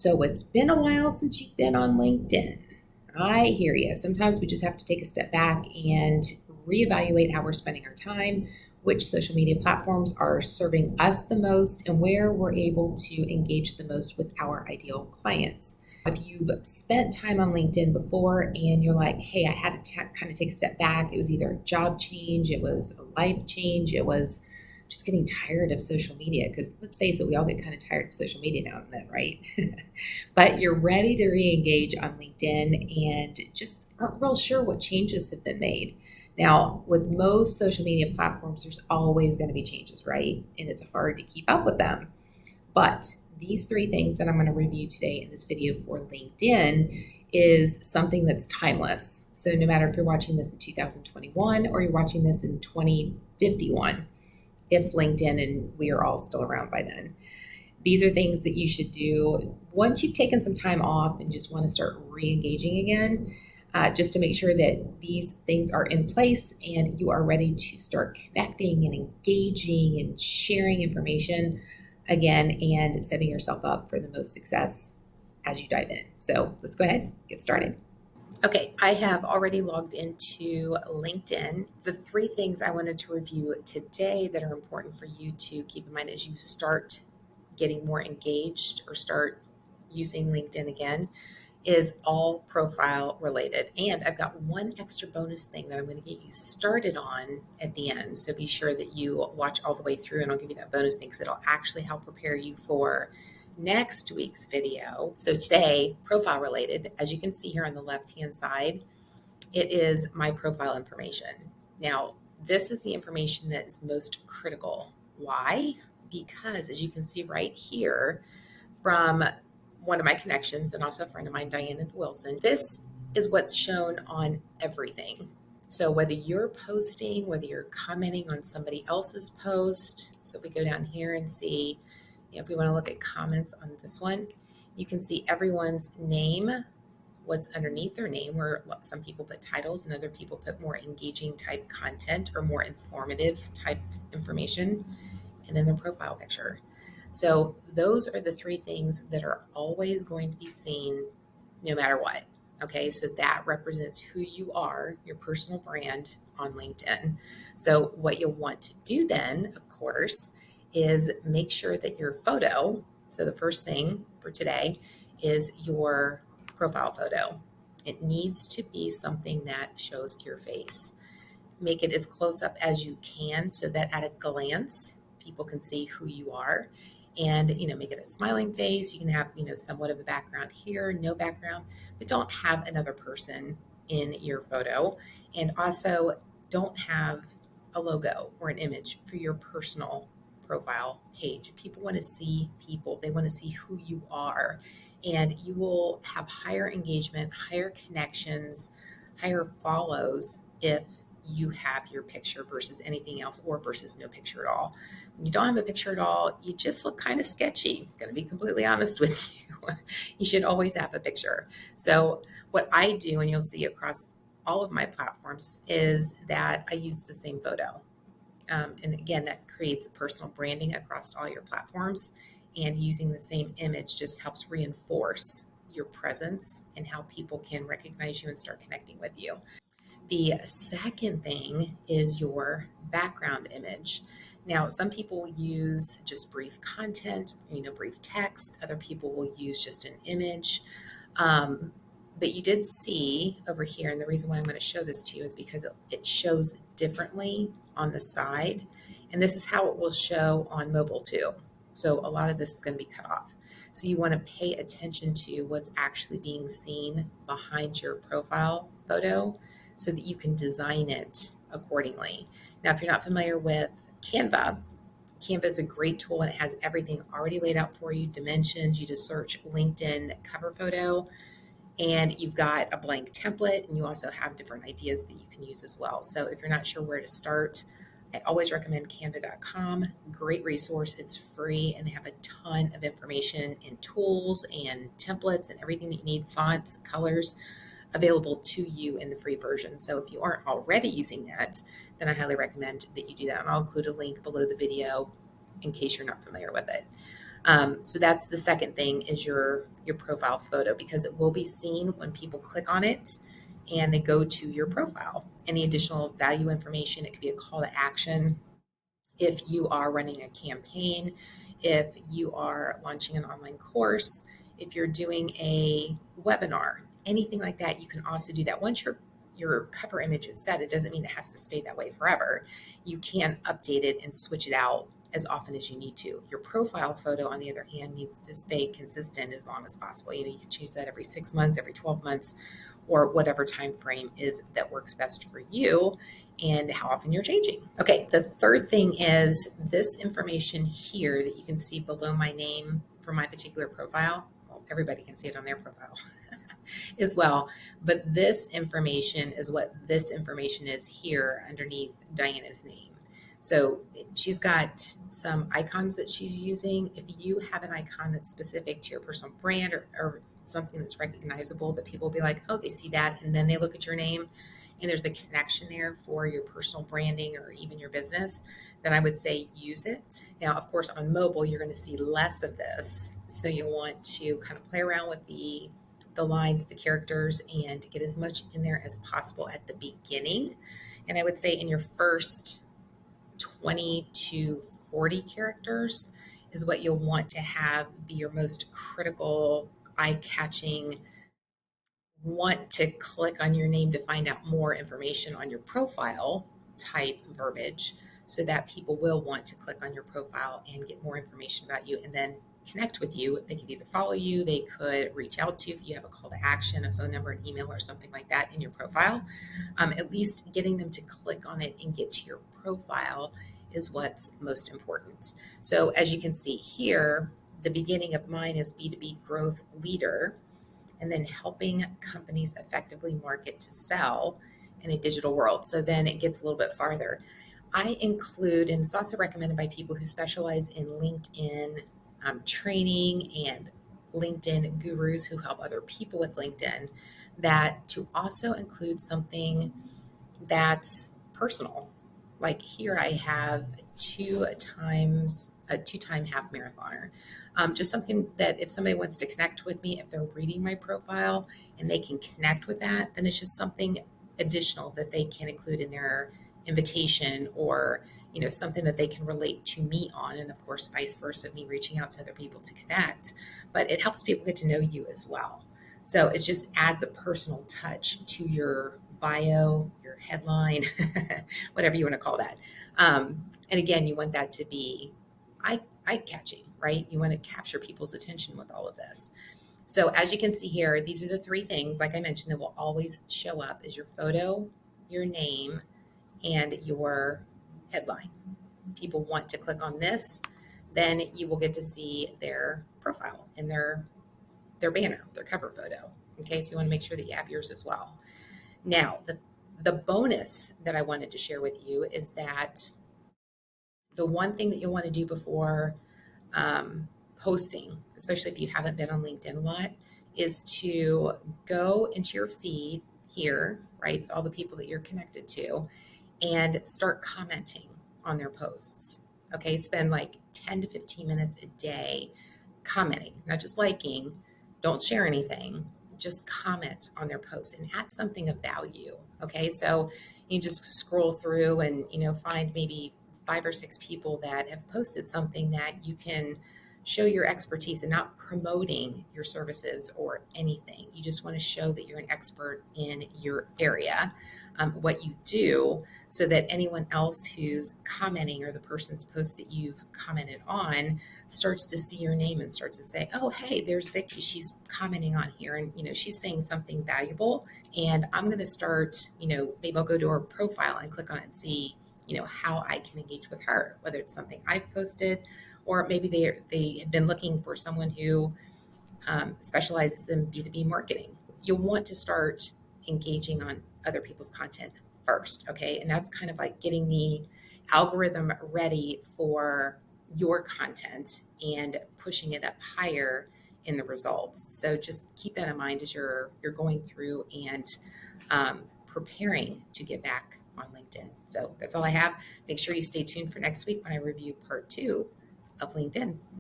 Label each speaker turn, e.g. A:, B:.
A: So it's been a while since you've been on LinkedIn. I hear you. Sometimes we just have to take a step back and reevaluate how we're spending our time, which social media platforms are serving us the most, and where we're able to engage the most with our ideal clients. If you've spent time on LinkedIn before and you're like, hey, I had to kind of take a step back, it was either a job change, it was a life change, it was just getting tired of social media, because let's face it, we all get kind of tired of social media now and then, right? But you're ready to re-engage on LinkedIn and just aren't real sure what changes have been made. Now, with most social media platforms, there's always going to be changes, right? And it's hard to keep up with them. But these three things that I'm going to review today in this video for LinkedIn is something that's timeless. So no matter if you're watching this in 2021 or you're watching this in 2051, if LinkedIn and we are all still around by then. These are things that you should do once you've taken some time off and just want to start re-engaging again, just to make sure that these things are in place and you are ready to start connecting and engaging and sharing information again and setting yourself up for the most success as you dive in. So let's go ahead and get started. Okay, I have already logged into LinkedIn. The three things I wanted to review today that are important for you to keep in mind as you start getting more engaged or start using LinkedIn again is all profile related. And I've got one extra bonus thing that I'm going to get you started on at the end. So be sure that you watch all the way through and I'll give you that bonus thing because it'll actually help prepare you for next week's video. So today, profile related, as you can see here on the left-hand side, it is my profile information. Now, this is the information that is most critical. Why? Because as you can see right here from one of my connections and also a friend of mine, Diana Wilson, this is what's shown on everything. So whether you're posting, whether you're commenting on somebody else's post, so if we go down here and see, if we want to look at comments on this one, you can see everyone's name, what's underneath their name, where some people put titles and other people put more engaging type content or more informative type information, and then their profile picture. So those are the three things that are always going to be seen no matter what. Okay, so that represents who you are, your personal brand on LinkedIn. So what you'll want to do then, of course, is make sure that your photo, so the first thing for today is your profile photo. It needs to be something that shows your face. Make it as close up as you can so that at a glance, people can see who you are. And, make it a smiling face. You can have, somewhat of a background here, no background, but don't have another person in your photo. And also don't have a logo or an image for your personal profile page. People want to see people. They want to see who you are. And you will have higher engagement, higher connections, higher follows if you have your picture versus anything else or versus no picture at all. When you don't have a picture at all, you just look kind of sketchy. I'm going to be completely honest with you. You should always have a picture. So what I do, and you'll see across all of my platforms, is that I use the same photo. And again, that creates personal branding across all your platforms. And using the same image just helps reinforce your presence and how people can recognize you and start connecting with you. The second thing is your background image. Now, some people will use just brief content, brief text. Other people will use just an image. But you did see over here, and the reason why I'm going to show this to you is because it shows differently on the side. And this is how it will show on mobile too. So a lot of this is going to be cut off. So you want to pay attention to what's actually being seen behind your profile photo so that you can design it accordingly. Now, if you're not familiar with Canva is a great tool and it has everything already laid out for you, dimensions. You just search LinkedIn cover photo and you've got a blank template, and you also have different ideas that you can use as well. So if you're not sure where to start, I always recommend canva.com. Great resource. It's free and they have a ton of information and tools and templates and everything that you need, fonts, colors, available to you in the free version. So if you aren't already using that, then I highly recommend that you do that. And I'll include a link below the video in case you're not familiar with it. So that's the second thing is your profile photo, because it will be seen when people click on it and they go to your profile. Any additional value information, it could be a call to action. If you are running a campaign, if you are launching an online course, if you're doing a webinar, anything like that, you can also do that. Once your cover image is set, it doesn't mean it has to stay that way forever. You can update it and switch it out as often as you need to. Your profile photo, on the other hand, needs to stay consistent as long as possible. You can change that every 6 months, every 12 months, or whatever time frame is that works best for you and how often you're changing. Okay, the third thing is this information here that you can see below my name for my particular profile. Well, everybody can see it on their profile as well. But this information is what this information is here underneath Diana's name. So she's got some icons that she's using. If you have an icon that's specific to your personal brand, or something that's recognizable, that people will be like, oh, they see that, and then they look at your name and there's a connection there for your personal branding or even your business, then I would say use it. Now, of course, on mobile, you're going to see less of this. So you'll want to kind of play around with the lines, the characters, and get as much in there as possible at the beginning. And I would say in your first 20 to 40 characters is what you'll want to have be your most critical, eye-catching, want to click on your name to find out more information on your profile type verbiage, so that people will want to click on your profile and get more information about you and then connect with you. They could either follow you, they could reach out to you if you have a call to action, a phone number, an email, or something like that in your profile. At least getting them to click on it and get to your profile is what's most important. So as you can see here, the beginning of mine is B2B growth leader, and then helping companies effectively market to sell in a digital world. So then it gets a little bit farther. I include, and it's also recommended by people who specialize in LinkedIn training and LinkedIn gurus who help other people with LinkedIn, that to also include something that's personal. Like here, I have a two-time half marathoner. Just something that if somebody wants to connect with me, if they're reading my profile and they can connect with that, then it's just something additional that they can include in their invitation, or something that they can relate to me on, and of course vice versa, me reaching out to other people to connect. But it helps people get to know you as well. So it just adds a personal touch to your bio, your headline, whatever you want to call that. And again, you want that to be eye-catching, right? You want to capture people's attention with all of this. So as you can see here, these are the three things, like I mentioned, that will always show up: is your photo, your name, and your headline. People want to click on this, then you will get to see their profile and their banner, their cover photo. Okay, so you want to make sure that you have yours as well. Now, the bonus that I wanted to share with you is that the one thing that you'll want to do before posting, especially if you haven't been on LinkedIn a lot, is to go into your feed here, right? So all the people that you're connected to, and start commenting on their posts. Okay, spend like 10 to 15 minutes a day commenting, not just liking. Don't share anything, just comment on their posts and add something of value. Okay, so you just scroll through and find maybe 5 or 6 people that have posted something that you can show your expertise, and not promoting your services or anything. You just want to show that you're an expert in your area, what you do, so that anyone else who's commenting, or the person's post that you've commented on, starts to see your name and starts to say, oh, hey, there's Vicki. She's commenting on here, and she's saying something valuable. And I'm going to start, maybe I'll go to her profile and click on it and see, how I can engage with her, whether it's something I've posted, or maybe they have been looking for someone who specializes in B2B marketing. You'll want to start engaging on other people's content first, okay? And that's kind of like getting the algorithm ready for your content and pushing it up higher in the results. So just keep that in mind as you're going through and preparing to get back on LinkedIn. So that's all I have. Make sure you stay tuned for next week when I review part 2 of LinkedIn.